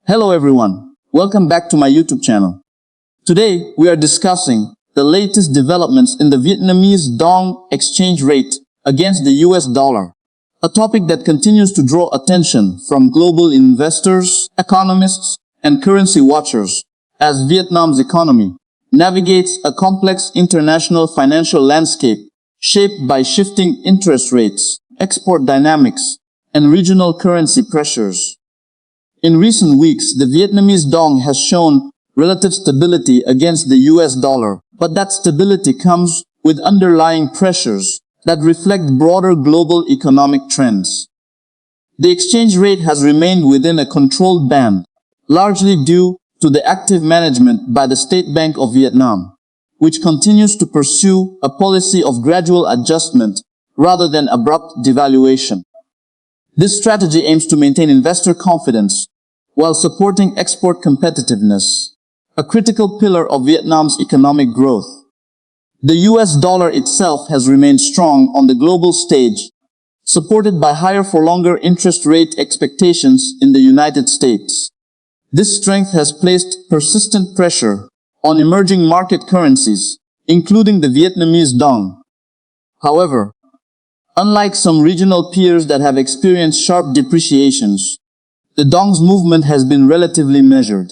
Hello everyone, welcome back to my YouTube channel. Today we are discussing the latest developments in the Vietnamese dong exchange rate against the US dollar, a topic that continues to draw attention from global investors, economists, and currency watchers as Vietnam's economy navigates a complex international financial landscape shaped by shifting interest rates, export dynamics, and regional currency pressures. In recent weeks, the Vietnamese dong has shown relative stability against the US dollar, but that stability comes with underlying pressures that reflect broader global economic trends. The exchange rate has remained within a controlled band, largely due to the active management by the State Bank of Vietnam, which continues to pursue a policy of gradual adjustment rather than abrupt devaluation. This strategy aims to maintain investor confidence while supporting export competitiveness, a critical pillar of Vietnam's economic growth. The US dollar itself has remained strong on the global stage, supported by higher for longer interest rate expectations in the United States. This strength has placed persistent pressure on emerging market currencies, including the Vietnamese dong. However, unlike some regional peers that have experienced sharp depreciations, the dong's movement has been relatively measured.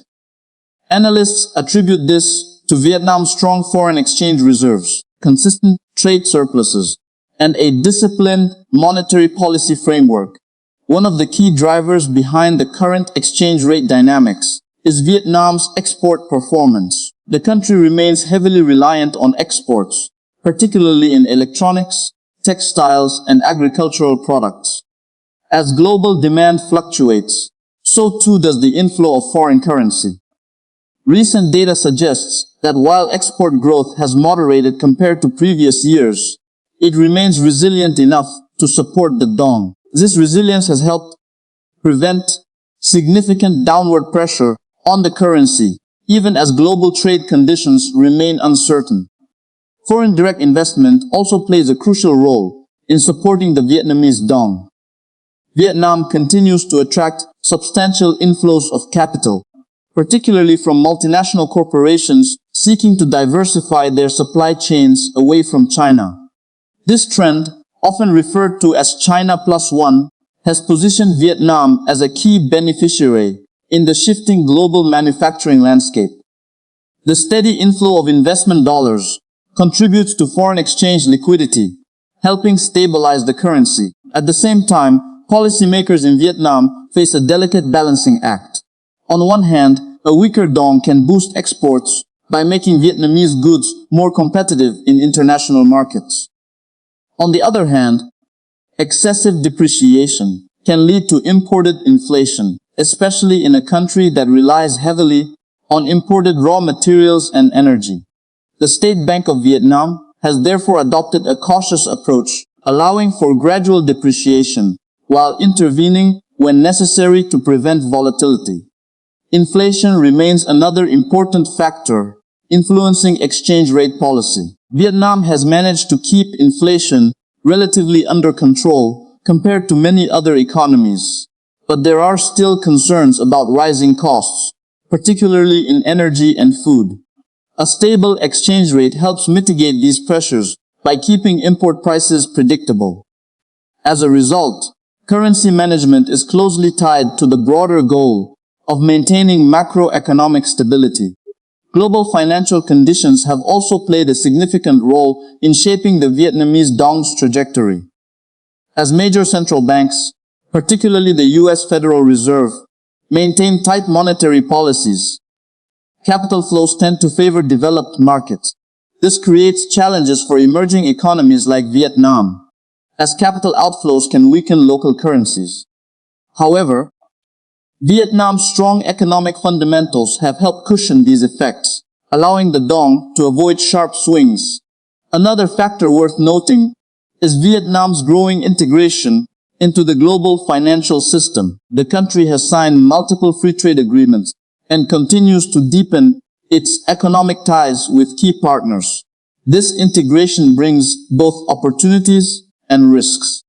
Analysts attribute this to Vietnam's strong foreign exchange reserves, consistent trade surpluses, and a disciplined monetary policy framework. One of the key drivers behind the current exchange rate dynamics is Vietnam's export performance. The country remains heavily reliant on exports, particularly in electronics, textiles, and agricultural products. As global demand fluctuates, so too does the inflow of foreign currency. Recent data suggests that while export growth has moderated compared to previous years, it remains resilient enough to support the dong. This resilience has helped prevent significant downward pressure on the currency, even as global trade conditions remain uncertain. Foreign direct investment also plays a crucial role in supporting the Vietnamese dong. Vietnam continues to attract substantial inflows of capital, particularly from multinational corporations seeking to diversify their supply chains away from China. This trend, often referred to as China Plus One, has positioned Vietnam as a key beneficiary in the shifting global manufacturing landscape. The steady inflow of investment dollars contributes to foreign exchange liquidity, helping stabilize the currency. At the same time, policymakers in Vietnam face a delicate balancing act. On one hand, a weaker dong can boost exports by making Vietnamese goods more competitive in international markets. On the other hand, excessive depreciation can lead to imported inflation, especially in a country that relies heavily on imported raw materials and energy. The State Bank of Vietnam has therefore adopted a cautious approach, allowing for gradual depreciation while intervening when necessary to prevent volatility. Inflation remains another important factor influencing exchange rate policy. Vietnam has managed to keep inflation relatively under control compared to many other economies, but there are still concerns about rising costs, particularly in energy and food. A stable exchange rate helps mitigate these pressures by keeping import prices predictable. As a result, currency management is closely tied to the broader goal of maintaining macroeconomic stability. Global financial conditions have also played a significant role in shaping the Vietnamese dong's trajectory. As major central banks, particularly the US Federal Reserve, maintain tight monetary policies, capital flows tend to favor developed markets. This creates challenges for emerging economies like Vietnam, as capital outflows can weaken local currencies. However, Vietnam's strong economic fundamentals have helped cushion these effects, allowing the dong to avoid sharp swings. Another factor worth noting is Vietnam's growing integration into the global financial system. The country has signed multiple free trade agreements and continues to deepen its economic ties with key partners. This integration brings both opportunities and risks.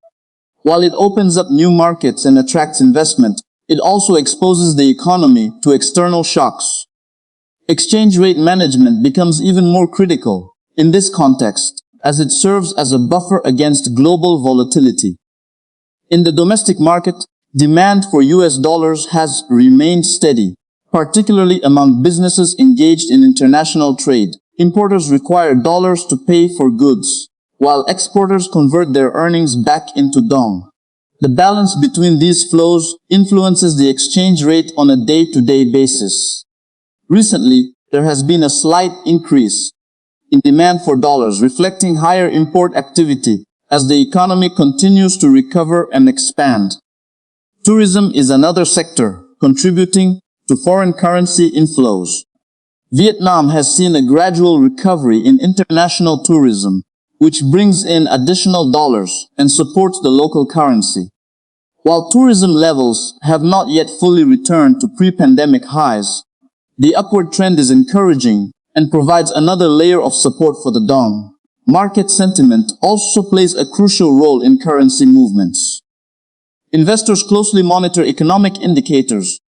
While it opens up new markets and attracts investment, it also exposes the economy to external shocks. Exchange rate management becomes even more critical in this context, as it serves as a buffer against global volatility. In the domestic market, demand for US dollars has remained steady, particularly among businesses engaged in international trade. Importers require dollars to pay for goods, while exporters convert their earnings back into dong. The balance between these flows influences the exchange rate on a day-to-day basis. Recently, there has been a slight increase in demand for dollars, reflecting higher import activity as the economy continues to recover and expand. Tourism is another sector contributing to foreign currency inflows. Vietnam has seen a gradual recovery in international tourism, which brings in additional dollars and supports the local currency. While tourism levels have not yet fully returned to pre-pandemic highs, the upward trend is encouraging and provides another layer of support for the dong. Market sentiment also plays a crucial role in currency movements. Investors closely monitor economic indicators,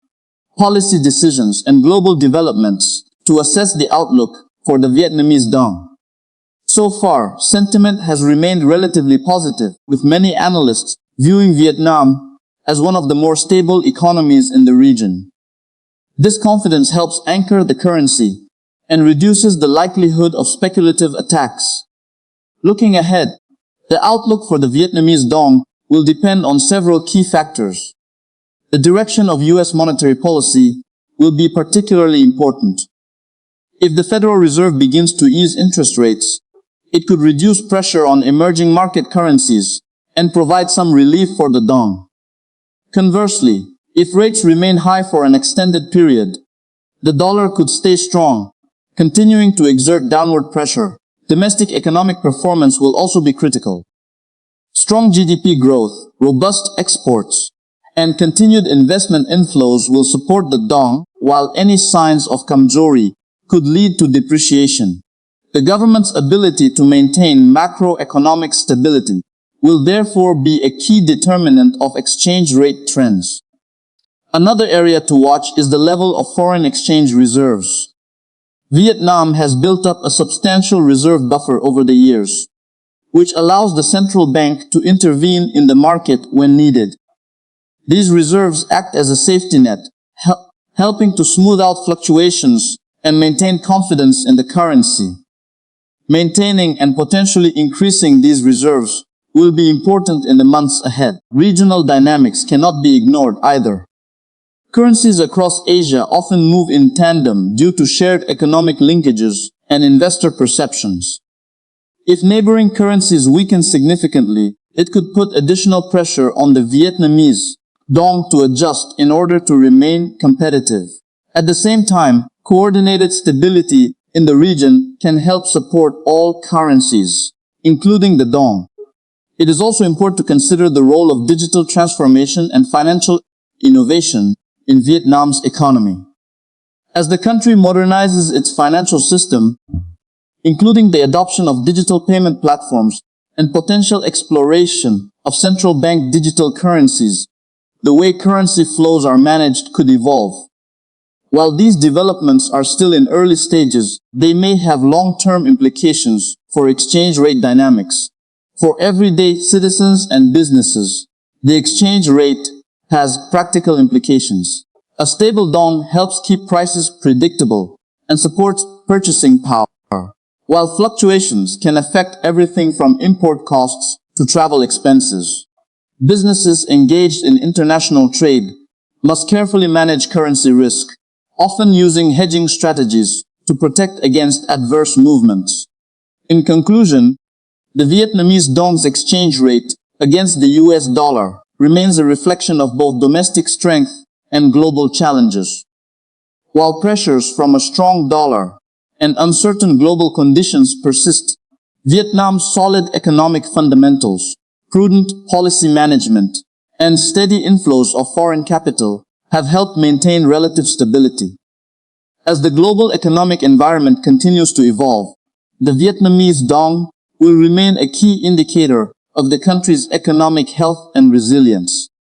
policy decisions, and global developments to assess the outlook for the Vietnamese dong. So far, sentiment has remained relatively positive, with many analysts viewing Vietnam as one of the more stable economies in the region. This confidence helps anchor the currency and reduces the likelihood of speculative attacks. Looking ahead, the outlook for the Vietnamese dong will depend on several key factors. The direction of U.S. monetary policy will be particularly important. If the Federal Reserve begins to ease interest rates, it could reduce pressure on emerging market currencies and provide some relief for the dong. Conversely, if rates remain high for an extended period, the dollar could stay strong, continuing to exert downward pressure. Domestic economic performance will also be critical. Strong GDP growth, robust exports, and continued investment inflows will support the dong, while any signs of kamjori could lead to depreciation. The government's ability to maintain macroeconomic stability will therefore be a key determinant of exchange rate trends. Another area to watch is the level of foreign exchange reserves. Vietnam has built up a substantial reserve buffer over the years, which allows the central bank to intervene in the market when needed. These reserves act as a safety net, helping to smooth out fluctuations and maintain confidence in the currency. Maintaining and potentially increasing these reserves will be important in the months ahead. Regional dynamics cannot be ignored either. Currencies across Asia often move in tandem due to shared economic linkages and investor perceptions. If neighboring currencies weaken significantly, it could put additional pressure on the Vietnamese dong to adjust in order to remain competitive. At the same time, coordinated stability in the region can help support all currencies, including the dong. It is also important to consider the role of digital transformation and financial innovation in Vietnam's economy. As the country modernizes its financial system, including the adoption of digital payment platforms and potential exploration of central bank digital currencies, the way currency flows are managed could evolve. While these developments are still in early stages, they may have long-term implications for exchange rate dynamics. For everyday citizens and businesses, the exchange rate has practical implications. A stable dong helps keep prices predictable and supports purchasing power, while fluctuations can affect everything from import costs to travel expenses. Businesses engaged in international trade must carefully manage currency risk, often using hedging strategies to protect against adverse movements. In conclusion, the Vietnamese dong's exchange rate against the US dollar remains a reflection of both domestic strength and global challenges. While pressures from a strong dollar and uncertain global conditions persist, Vietnam's solid economic fundamentals, prudent policy management, and steady inflows of foreign capital have helped maintain relative stability. As the global economic environment continues to evolve, the Vietnamese dong will remain a key indicator of the country's economic health and resilience.